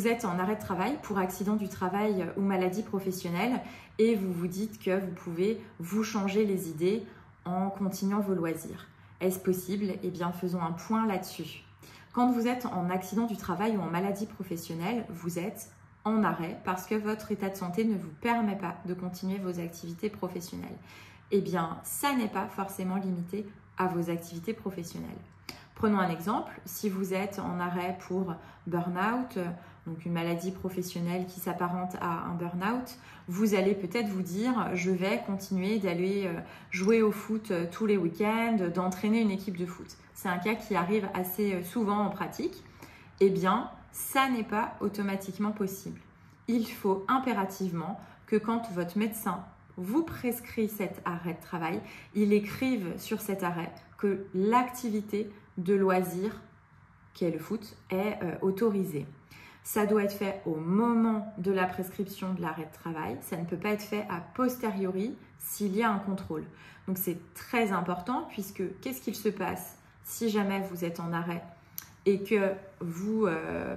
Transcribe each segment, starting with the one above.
Vous êtes en arrêt de travail pour accident du travail ou maladie professionnelle et vous vous dites que vous pouvez vous changer les idées en continuant vos loisirs. Est-ce possible? Eh bien, faisons un point là-dessus. Quand vous êtes en accident du travail ou en maladie professionnelle, vous êtes en arrêt parce que votre état de santé ne vous permet pas de continuer vos activités professionnelles. Eh bien, ça n'est pas forcément limité à vos activités professionnelles. Prenons un exemple, si vous êtes en arrêt pour burn-out, donc une maladie professionnelle qui s'apparente à un burn-out, vous allez peut-être vous dire « je vais continuer d'aller jouer au foot tous les week-ends, d'entraîner une équipe de foot ». C'est un cas qui arrive assez souvent en pratique. Eh bien, ça n'est pas automatiquement possible. Il faut impérativement que quand votre médecin vous prescrit cet arrêt de travail, il écrive sur cet arrêt que l'activité de loisir, qui est le foot, est autorisée. Ça doit être fait au moment de la prescription de l'arrêt de travail. Ça ne peut pas être fait a posteriori s'il y a un contrôle. Donc c'est très important puisque qu'est-ce qu'il se passe si jamais vous êtes en arrêt et que vous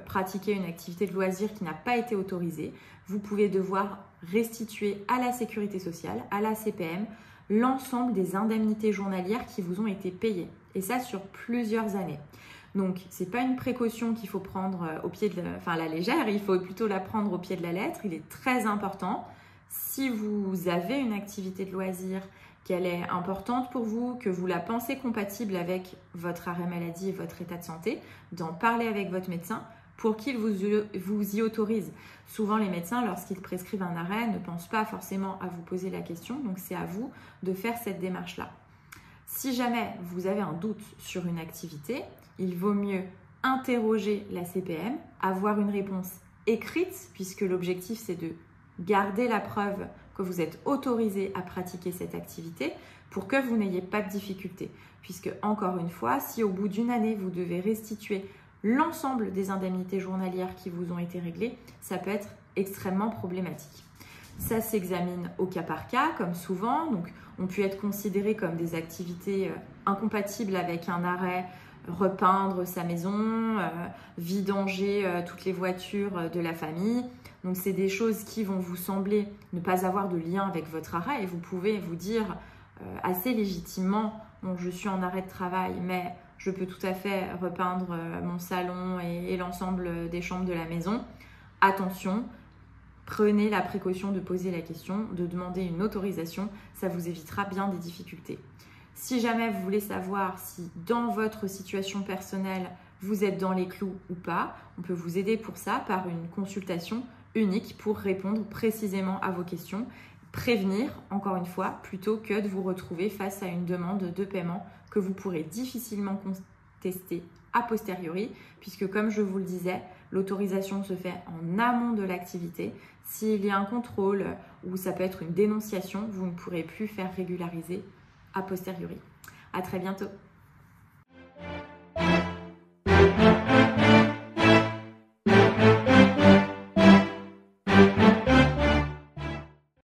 pratiquez une activité de loisir qui n'a pas été autorisée? Vous pouvez devoir restituer à la sécurité sociale, à la CPM, l'ensemble des indemnités journalières qui vous ont été payées. Et ça sur plusieurs années. Donc, ce n'est pas une précaution qu'il faut prendre au pied de la légère, il faut plutôt la prendre au pied de la lettre. Il est très important, si vous avez une activité de loisir, qu'elle est importante pour vous, que vous la pensez compatible avec votre arrêt maladie et votre état de santé, d'en parler avec votre médecin pour qu'il vous y autorise. Souvent, les médecins, lorsqu'ils prescrivent un arrêt, ne pensent pas forcément à vous poser la question, donc c'est à vous de faire cette démarche-là. Si jamais vous avez un doute sur une activité, il vaut mieux interroger la CPM, avoir une réponse écrite, puisque l'objectif c'est de garder la preuve que vous êtes autorisé à pratiquer cette activité pour que vous n'ayez pas de difficulté. Puisque, encore une fois, si au bout d'une année, vous devez restituer l'ensemble des indemnités journalières qui vous ont été réglées, ça peut être extrêmement problématique. Ça s'examine au cas par cas, comme souvent. Donc, on peut être considéré comme des activités incompatibles avec un arrêt, repeindre sa maison, vidanger toutes les voitures de la famille. Donc, c'est des choses qui vont vous sembler ne pas avoir de lien avec votre arrêt et vous pouvez vous dire assez légitimement « bon, je suis en arrêt de travail, mais je peux tout à fait repeindre mon salon et l'ensemble des chambres de la maison. » Attention, prenez la précaution de poser la question, de demander une autorisation, ça vous évitera bien des difficultés. Si jamais vous voulez savoir si dans votre situation personnelle, vous êtes dans les clous ou pas, on peut vous aider pour ça par une consultation unique pour répondre précisément à vos questions. Prévenir, encore une fois, plutôt que de vous retrouver face à une demande de paiement que vous pourrez difficilement contester a posteriori, puisque comme je vous le disais, l'autorisation se fait en amont de l'activité. S'il y a un contrôle ou ça peut être une dénonciation, vous ne pourrez plus faire régulariser a posteriori. À très bientôt.